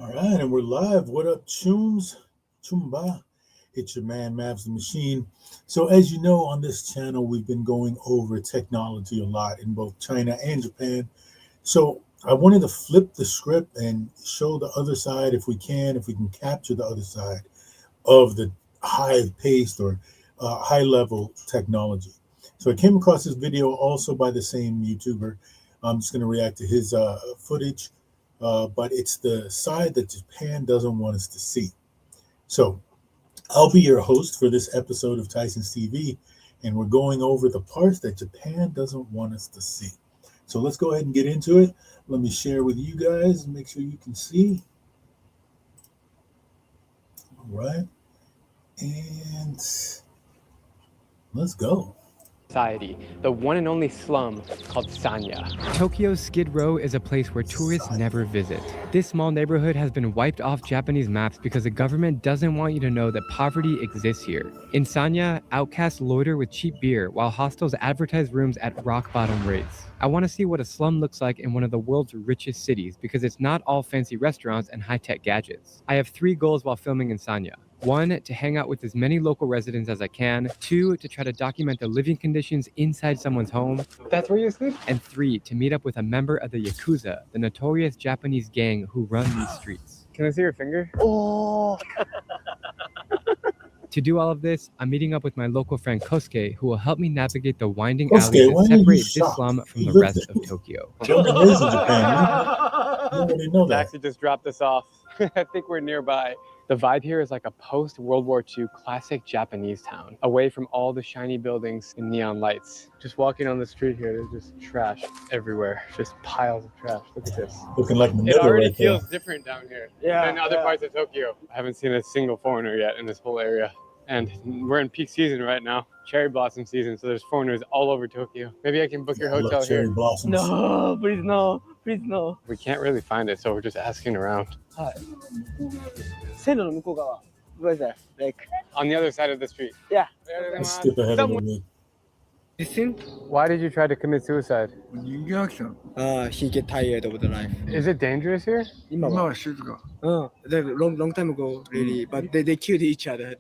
All right, and we're live. What up, Chooms? Chumba. It's your man, Mavs the Machine. So, as you know, on this channel, we've been going over technology a lot in both China and Japan. So, I wanted to flip the script and show the other side if we can capture the other side of the high-paced or high-level technology. So, I came across this video also by the same YouTuber. I'm just going to react to his footage. But it's the side that Japan doesn't want us to see. So I'll be your host for this episode of Tyson's TV, and we're going over the parts that Japan doesn't want us to see. So let's go ahead and get into it. Let me share with you guys and make sure you can see. All right. And let's go. Society, the one and only slum called Sanya. Tokyo's Skid Row is a place where tourists never visit. This small neighborhood has been wiped off Japanese maps because the government doesn't want you to know that poverty exists here. In Sanya, outcasts loiter with cheap beer while hostels advertise rooms at rock-bottom rates. I want to see what a slum looks like in one of the world's richest cities because it's not all fancy restaurants and high-tech gadgets. I have 3 goals while filming in Sanya. 1, to hang out with as many local residents as I can. 2, to try to document the living conditions inside someone's home. That's where you sleep? And 3, to meet up with a member of the Yakuza, the notorious Japanese gang who run these streets. Can I see your finger? Oh! To do all of this, I'm meeting up with my local friend Kosuke, who will help me navigate the winding alleys that separate this slum from the rest of Tokyo. Taxi just dropped us off. I think we're nearby. The vibe here is like a post-World War II classic Japanese town, away from all the shiny buildings and neon lights. Just walking on the street here, there's just trash everywhere. Just piles of trash. Look at this. Looking like it already feels different down here than other parts of Tokyo. I haven't seen a single foreigner yet in this whole area. And we're in peak season right now, cherry blossom season, so there's foreigners all over Tokyo. Maybe I can book your hotel here. No, please no, please no. We can't really find it, so we're just asking around. Where's that? Like on the other side of the street. Yeah. Skip ahead of me. Why did you try to commit suicide? he get tired of the life. Is it dangerous here? Long time ago, really, but they killed each other.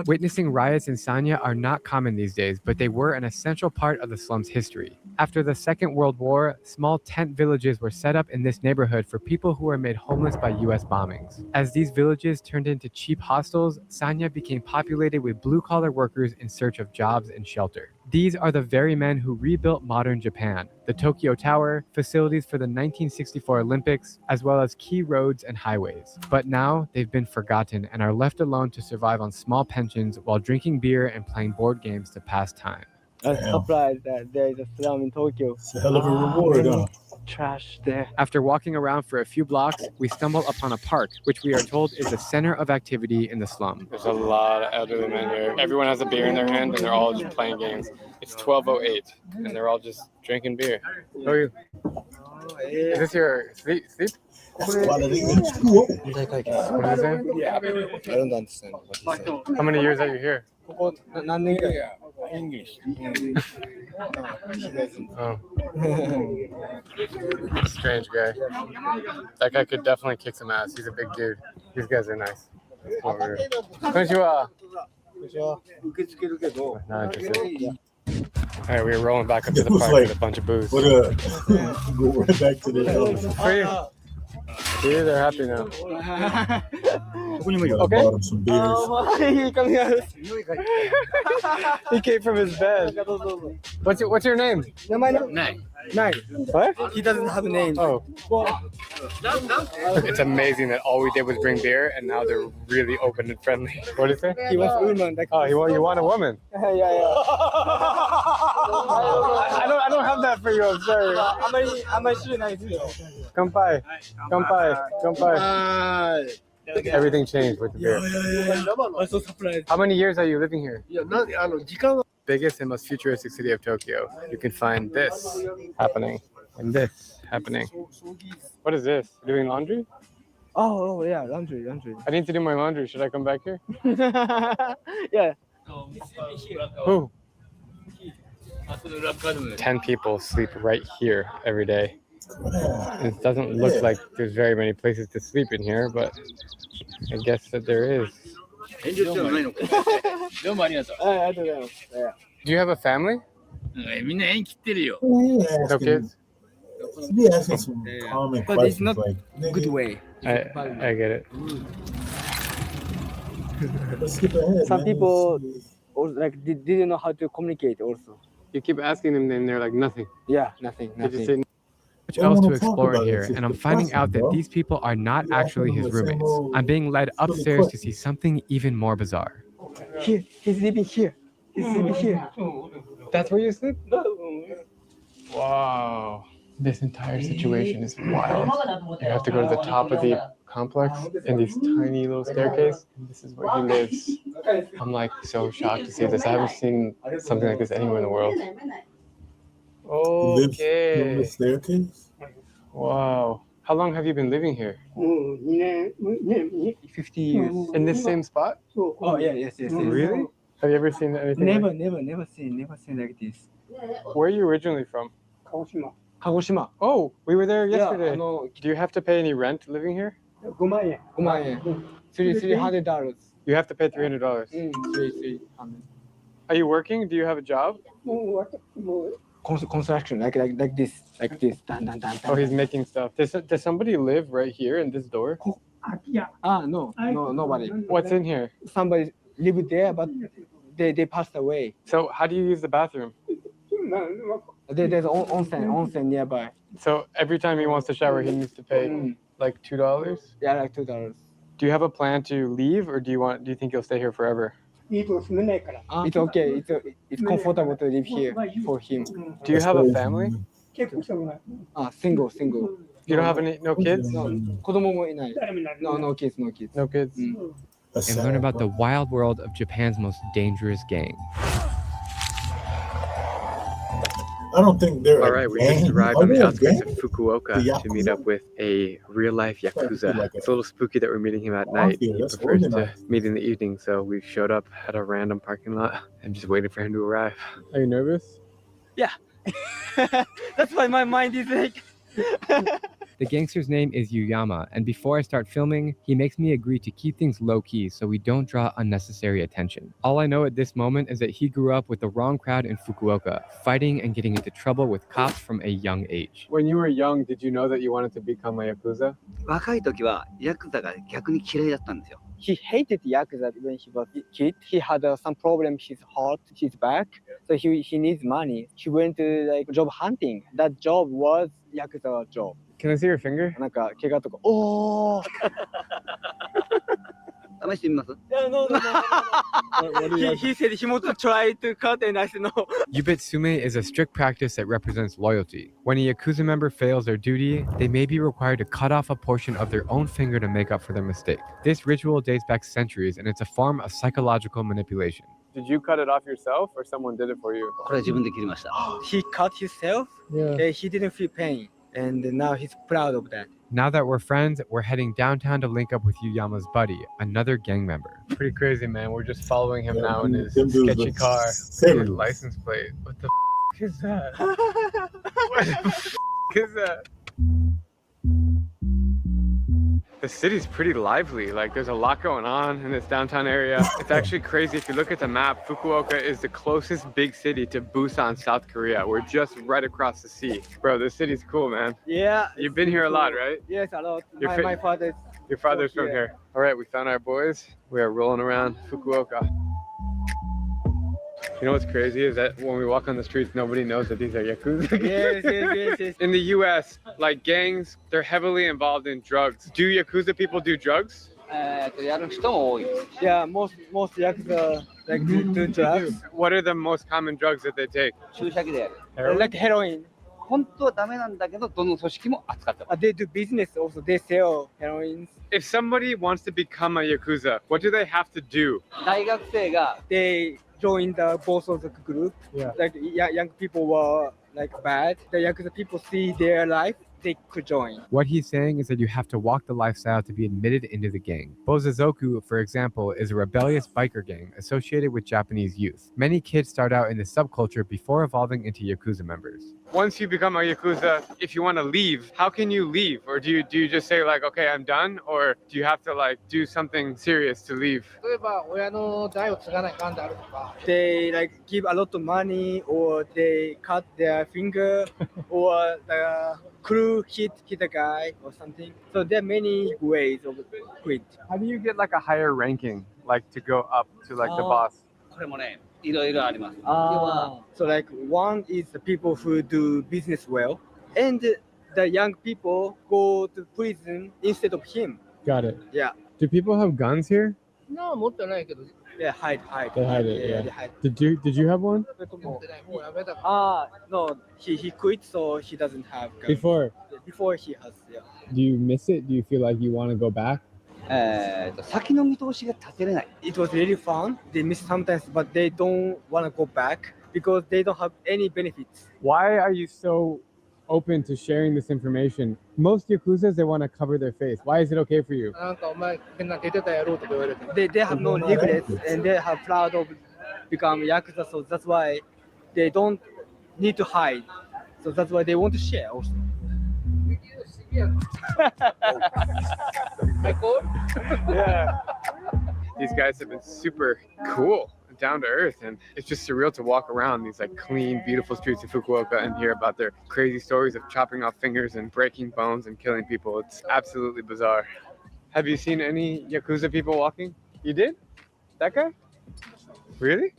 Witnessing riots in Sanya are not common these days, but they were an essential part of the slum's history. After the Second World War, small tent villages were set up in this neighborhood for people who were made homeless by US bombings. As these villages turned into cheap hostels, Sanya became populated with blue-collar workers in search of jobs and shelter. These are the very men who rebuilt modern Japan, the Tokyo Tower, facilities for the 1964 Olympics, as well as key roads and highways. But now they've been forgotten and are left alone to survive on small pensions while drinking beer and playing board games to pass time. I'm surprised that there is a slum in Tokyo. It's a hell of a reward, huh? Trash there. After walking around for a few blocks, we stumble upon a park, which we are told is the center of activity in the slum. There's a lot of elderly men here. Everyone has a beer in their hand and they're all just playing games. It's 12:08 and they're all just drinking beer. How are you? Is this your sleep? That's quality H2O. What are you saying? Yeah, I don't understand what you say. How many years are you here? English. Oh. Strange guy. That guy could definitely kick some ass. He's a big dude. These guys are nice. Over here. Konnichiwa. Not interested. All right, we're rolling back up to the park with a bunch of booze. What go right back to the See, they're happy now. Okay. Bought him some beers. He came from his bed. What's your name? Nine. What? He doesn't have a name. Oh. It's amazing that all we did was bring beer, and now they're really open and friendly. What did he say? He wants a woman. Oh, you want a woman? Yeah. I don't have that for you. I'm sorry. Come by. Everything changed with the beer. I'm so surprised. How many years are you living here? Biggest and most futuristic city of Tokyo. You can find this happening and this happening. What is this? You're doing laundry? Oh yeah, laundry. I need to do my laundry. Should I come back here? Yeah. Who? 10 people sleep right here every day. Crap. It doesn't look like there's very many places to sleep in here, but I guess that there is. 遠慮してもないのか。どうもありがとう。ありがとうございます。 Do you have a family? みんな縁切ってるよ。Yeah, No kids? be asking some common But it's questions not like, Good nigga, way. I get it. let's skip ahead. Some man. people- Let's see. Also, like didn't know how to communicate. Also. You keep asking them, and they're like, nothing. Yeah, nothing. Did you say Much They don't else to wanna talk explore about it. here, It's just and I'm finding depressing, out that bro. these people are not You actually asking his them the same roommates. old I'm being led silly upstairs to see questions. something even more bizarre. Here, he's living here. He's living here. that's where you sleep? Wow. This entire situation is wild. You have to go to the top of the complex in these tiny little staircase. And this is where he lives. I'm like so shocked to see this. I haven't seen something like this anywhere in the world. Who lives on Okay. the staircase? Wow. How long have you been living here? 50 years. In this same spot? Oh yeah, yes. Really? Have you ever seen anything? Never seen like this. Where are you originally from? Kagoshima. Oh, we were there yesterday. Yeah, Do you have to pay any rent living here? 5万円。$300. You have to pay $300. 300. Are you working? Do you have a job? Construction like this. Dun, dun, dun, Oh, he's making stuff. Does somebody live right here in this door? No, nobody. What's in here? Somebody lived there, but they passed away. So how do you use the bathroom? There's onsen nearby. So every time he wants to shower, he needs to pay like $2? Yeah, like $2. Do you have a plan to leave, or do you think you'll stay here forever? It's okay. It's comfortable to live here for him. Do you have a family? Single. You don't have no kids? No, 子供もいない. No kids. No kids. That's And sad, learn about bro. the wild world of Japan's most dangerous gang. I don't think they're. All a right, we gang. just arrived Are on they the a outskirts gang? of Fukuoka The to meet Yakuza? up with a real-life Yakuza. Like a It's a little spooky that we're meeting him at night. mafia, He that's prefers to organized. meet in the evening, so we showed up at a random parking lot. I'm just waiting for him to arrive. Are you nervous? That's why my mind is like. The gangster's name is Yuyama, and before I start filming, he makes me agree to keep things low-key so we don't draw unnecessary attention. All I know at this moment is that he grew up with the wrong crowd in Fukuoka, fighting and getting into trouble with cops from a young age. When you were young, did you know that you wanted to become a Yakuza? 若い時はヤクザが逆に嫌いだったんですよ。 He hated Yakuza when he was a kid. He had some problem his heart, his back. So he needs money. He went to like job hunting. That job was Yakuza job. Can I see your finger? なんか怪我とか。おー。試してみます No. He said he wants to try to cut, and I said no. Yubitsume is a strict practice that represents loyalty. When a Yakuza member fails their duty, they may be required to cut off a portion of their own finger to make up for their mistake. This ritual dates back centuries, and it's a form of psychological manipulation. Did you cut it off yourself, or someone did it for you? これは自分で切りました。 He cut himself. Yeah. He didn't feel pain, and now he's proud of that. Now that we're friends, we're heading downtown to link up with Yuyama's buddy, another gang member. Pretty crazy, man. We're just following him Yeah, now in his them dudes sketchy look car. serious. His license plate. What the is that? What the is that? The city's pretty lively. Like, there's a lot going on in this downtown area. It's actually crazy. If you look at the map, Fukuoka is the closest big city to Busan, South Korea. We're just right across the sea. Bro, this city's cool, man. Yeah. You've been here a lot, right? Yes, a lot. You're My father. Your father's from Yeah. here. All right, we found our boys. We are rolling around Fukuoka. You know what's crazy is that when we walk on the streets, nobody knows that these are Yakuza. Yes. In the US, like gangs, they're heavily involved in drugs. Do Yakuza people do drugs? やる人も多いです。 Yeah, most Yakuza like do drugs. What are the most common drugs that they take? 注射器でやる。 Heroin? Like heroin. 本当はダメなんだけど、どの組織も扱ってます。 They do business also. They sell heroin. If somebody wants to become a Yakuza, what do they have to do? 大学生が They join the both of the group. Yeah. Like young people were like bad. The Yakuza people see their life. They could join. What he's saying is that you have to walk the lifestyle to be admitted into the gang. Bozazoku, for example, is a rebellious biker gang associated with Japanese youth. Many kids start out in the subculture before evolving into Yakuza members. once you become a Yakuza, if you want to leave, how can you leave? Or do you just say like, okay, I'm done? Or do you have to like do something serious to leave? 例えば親の代を継がないかんであるとか They like give a lot of money, or they cut their finger, or the crew hit a guy or something. So there are many ways of quit. How do you get like a higher ranking, like to go up to like the Oh. boss? これもね、いろいろあります。要は、 So like one is the people who do business well, and the young people go to prison instead of him. Got it. Yeah. Do people have guns here? な持ってないけど They hide. They hide it, yeah. They hide. Did you have one 持ってないもうやめたから No, he quit, so he doesn't have guns. before? Before he has, yeah. Do you miss it? Do you feel like you want to go back? 先の見通しが立てれない。 It was really fun. They miss sometimes, but they don't want to go back because they don't have any benefits. Why are you so open to sharing this information? Most Yakuzas, they want to cover their face. Why is it okay for you? なんかお前変な出てたやろうとか言われて They have no regrets, and they have proud of become yakuza. So that's why they don't need to hide. So that's why they want to share also. Yeah. These guys have been super cool, down to earth, and it's just surreal to walk around these like clean, beautiful streets of Fukuoka and hear about their crazy stories of chopping off fingers and breaking bones and killing people. It's absolutely bizarre. Have you seen any Yakuza people walking? You did? That guy? Really?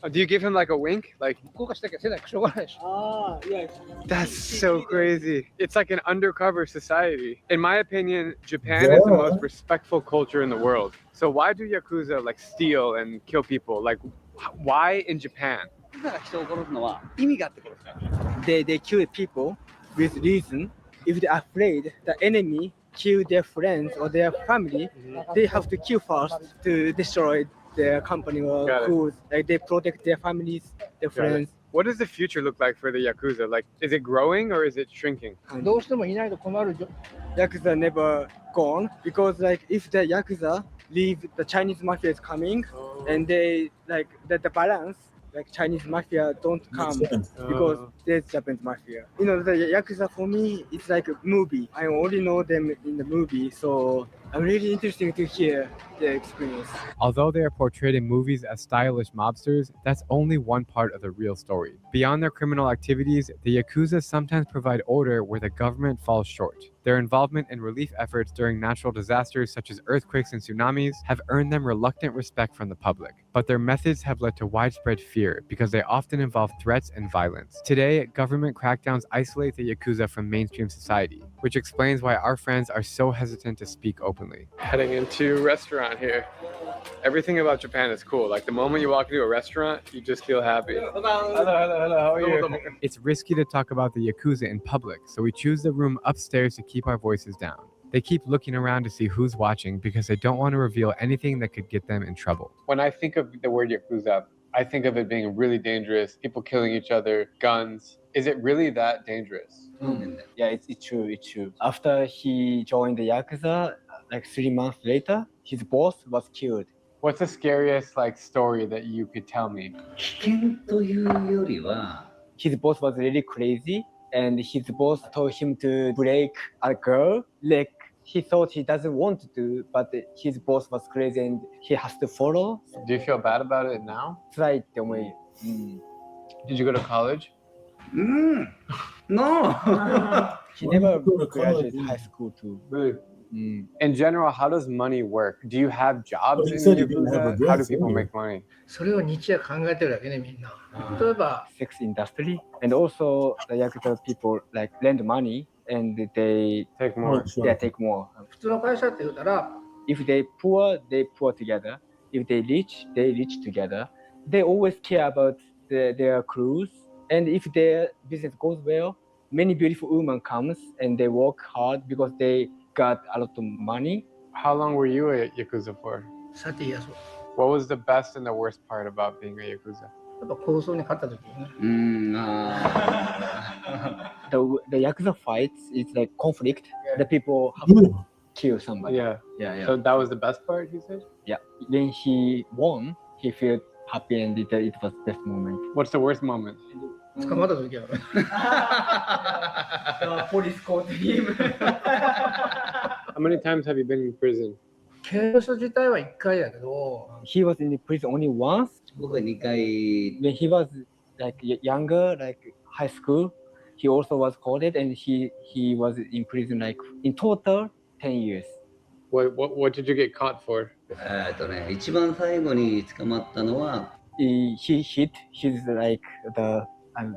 Oh, do you give him like a wink? Like, 効果しなきゃせないかしょうがないでしょ Yeah. that's so crazy. It's like an undercover society. In my opinion, Japan is the most respectful culture in the world. So why do Yakuza like steal and kill people? Like, why in Japan? だから人を殺すのは意味があって殺すから。 They kill people with reason. If they're afraid the enemy kill their friends or their family, they have to kill first to destroy their company or Got it. crews. Like they protect their families, their Got it. friends. What does the future look like for the Yakuza? Like, is it growing or is it shrinking? どうしてもいないと困る Yakuza never gone because like if the Yakuza leave, the Chinese mafia is coming, and they like the balance. Like Chinese mafia don't come Makes sense. because there's Japanese mafia. You know, the Yakuza for me, it's like a movie. I only know them in the movie, so I'm really interested to hear their experience. Although they are portrayed in movies as stylish mobsters, that's only one part of the real story. Beyond their criminal activities, the Yakuza sometimes provide order where the government falls short. Their involvement in relief efforts during natural disasters such as earthquakes and tsunamis have earned them reluctant respect from the public. But their methods have led to widespread fear because they often involve threats and violence. Today, government crackdowns isolate the Yakuza from mainstream society, which explains why our friends are so hesitant to speak openly. Heading into a restaurant here. Everything about Japan is cool. Like the moment you walk into a restaurant, you just feel happy. Hello. How are you? It's risky to talk about the Yakuza in public, so we choose the room upstairs to keep our voices down. They keep looking around to see who's watching because they don't want to reveal anything that could get them in trouble. When I think of the word Yakuza, I think of it being really dangerous, people killing each other, guns. Is it really that dangerous? Yeah, it's true. It's true. After he joined the Yakuza, like 3 months later, his boss was killed. What's the scariest like story that you could tell me? 危険というよりは、 His boss was really crazy, and his boss told him to break a girl. Like he thought he doesn't want to do, but his boss was crazy and he has to follow. Do you feel bad about it now? 辛いって思い。 Did you go to college? No! He Why never did you go to graduated college? high school too. Really? In general, how does money work? Do you have jobs But he in said he didn't have Yakuza? How do regrets people anyway. make money? それを日夜考えてるだけねみんな例えば Sex industry, and also the Yakuza people like lend money and they Take more. Sure. take more. 普通の会社って言うたら If they poor together. If they rich together. They always care about their crews. And if their business goes well, many beautiful women comes and they work hard because they got a lot of money. How long were you a Yakuza for? 30 years What was the best and the worst part about being a Yakuza? やっぱ構想に勝った時にね The Yakuza fights is like conflict. The people have to Yeah. kill somebody. Yeah. Yeah. So that was the best part, he said? Yeah. When he won, he felt happy and it was best moment. What's the worst moment? 捕まった時は。The police caught him. How many times have you been in prison? 刑務所自体は1回やけど、 He was in prison only once 僕は2回 when he was like younger, like high school. He also was caught and he was in prison like in total 10 years. What did you get caught for? 一番最後に捕まったのは He hit his like the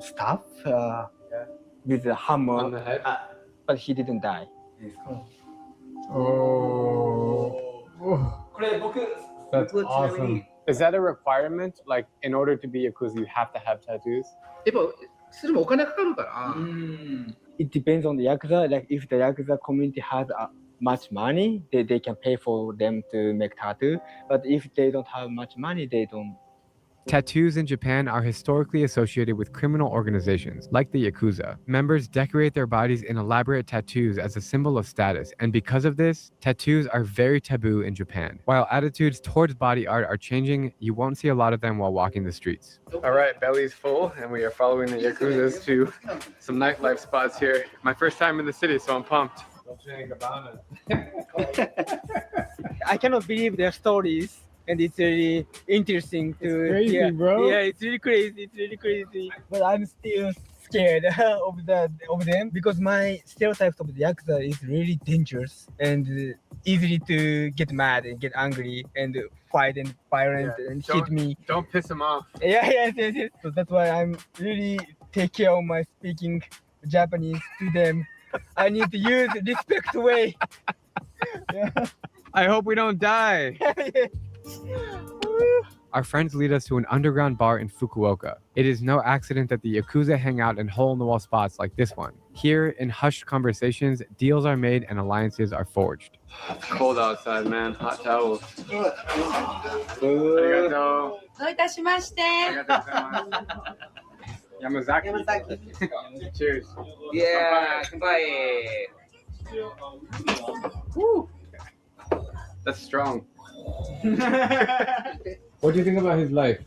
staff with a hammer, On the head? but he didn't die. That's 僕はちなみに Is that a requirement? Like, in order to be Yakuza, you have to have tattoos? やっぱするもお金かかるから、 It depends on the yakuza. Like if the yakuza community has much money, they can pay for them to make tattoo. But if they don't have much money, they don't. Tattoos in Japan are historically associated with criminal organizations, like the Yakuza. Members decorate their bodies in elaborate tattoos as a symbol of status, and because of this, tattoos are very taboo in Japan. While attitudes towards body art are changing, you won't see a lot of them while walking the streets. All right, belly's full, and we are following the Yakuzas to some nightlife spots here. My first time in the city, so I'm pumped. I cannot believe their stories, and it's really interesting to crazy, hear. bro. Yeah, it's really crazy. It's really crazy. But I'm still scared of them because my stereotypes of the yakuza is really dangerous and easily to get mad and get angry and fight and violent and hit me. Don't piss him off. Yes. So that's why I'm really take care of my speaking Japanese to them. I need to use respect way. I hope we don't die. Our friends lead us to an underground bar in Fukuoka. It is no accident that the Yakuza hang out in hole-in-the-wall spots like this one. Here, in hushed conversations, deals are made and alliances are forged. It's cold outside, man. Hot towels. Arigato. どういたしまして。 Yamazaki. Cheers. Yeah, Woo. That's strong. What do you think about his life?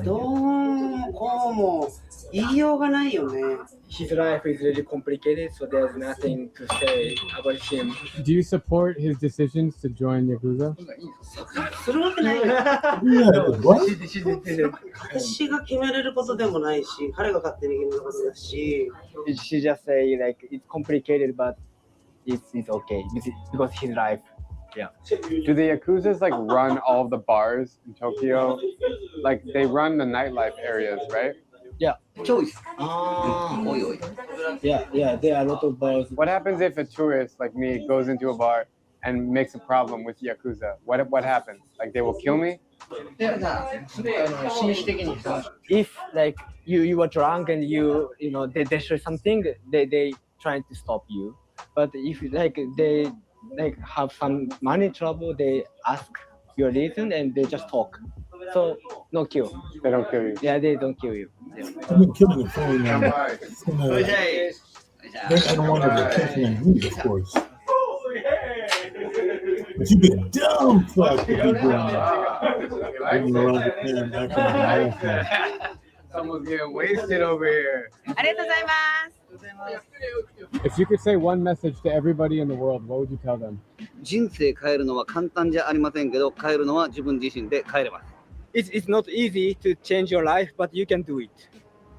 どうもこうも言いようがないよね。 His life is really complicated, so there's nothing to say about him. Do you support his decisions to join Yakuza? するわけないよ。 Yeah, what? She didn't. 私が決めれることでもないし、彼が勝手に決めることだし。 She just say like it's complicated, but it's okay because his life. Do the Yakuzas like run all of the bars in Tokyo? Like they run the nightlife areas, right? choice. Ah. おいおい。 Yeah, there are a lot of bars. What happens if a tourist like me goes into a bar and makes a problem with Yakuza? What happens? Like they will kill me? で、すごい紳士的にさ、 If like you were drunk and you know they destroy something, they trying to stop you. But if like they like have some money trouble, they ask your reason and they just talk. So no kill. They don't kill you. Yeah, they don't kill you. I've been killing it for you now. I don't want to attention on you, of course. But you get dumb fuck to be doing that. Running around Japan acting like an old man. Someone's getting wasted over here. ありがとうございます。 If you could say one message to everybody in the world, what would you tell them? 人生変えるのは簡単じゃありませんけど、変えるのは自分自身で変えれます。It's not easy to change your life, but you can do it.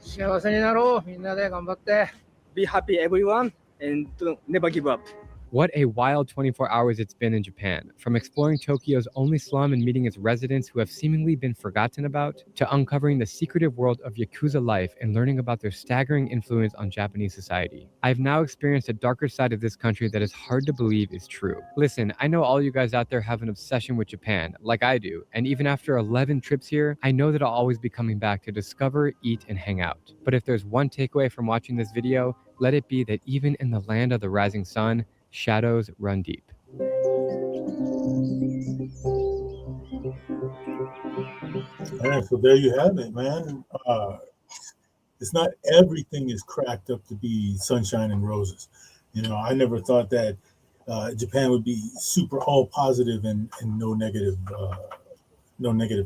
幸せになろう。みんなで頑張って。 Be happy, everyone, and don't never give up. What a wild 24 hours it's been in Japan. From exploring Tokyo's only slum and meeting its residents who have seemingly been forgotten about, to uncovering the secretive world of Yakuza life and learning about their staggering influence on Japanese society. I've now experienced a darker side of this country that is hard to believe is true. Listen, I know all you guys out there have an obsession with Japan, like I do, and even after 11 trips here, I know that I'll always be coming back to discover, eat, and hang out. But if there's one takeaway from watching this video, let it be that even in the land of the rising sun, shadows run deep. Yeah, so there you have it, man. It's not everything is cracked up to be sunshine and roses. You know, I never thought that Japan would be super all positive and no negative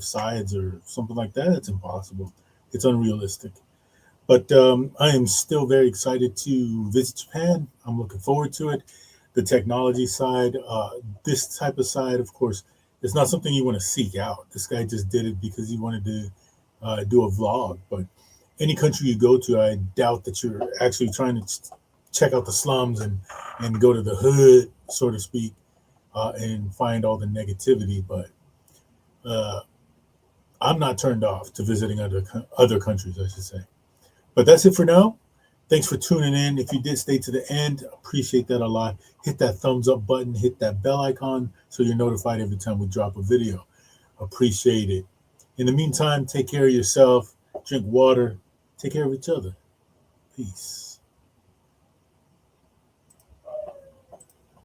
sides or something like that. It's impossible. It's unrealistic. But I am still very excited to visit Japan. I'm looking forward to it. The technology side, this type of side, of course, it's not something you want to seek out. This guy just did it because he wanted to do a vlog. But any country you go to, I doubt that you're actually trying to check out the slums and go to the hood, so to speak, and find all the negativity. But I'm not turned off to visiting other countries, I should say. But that's it for now. Thanks for tuning in. If you did stay to the end, appreciate that a lot. Hit that thumbs up button, hit that bell icon so you're notified every time we drop a video. Appreciate it. In the meantime, take care of yourself, drink water, take care of each other. Peace.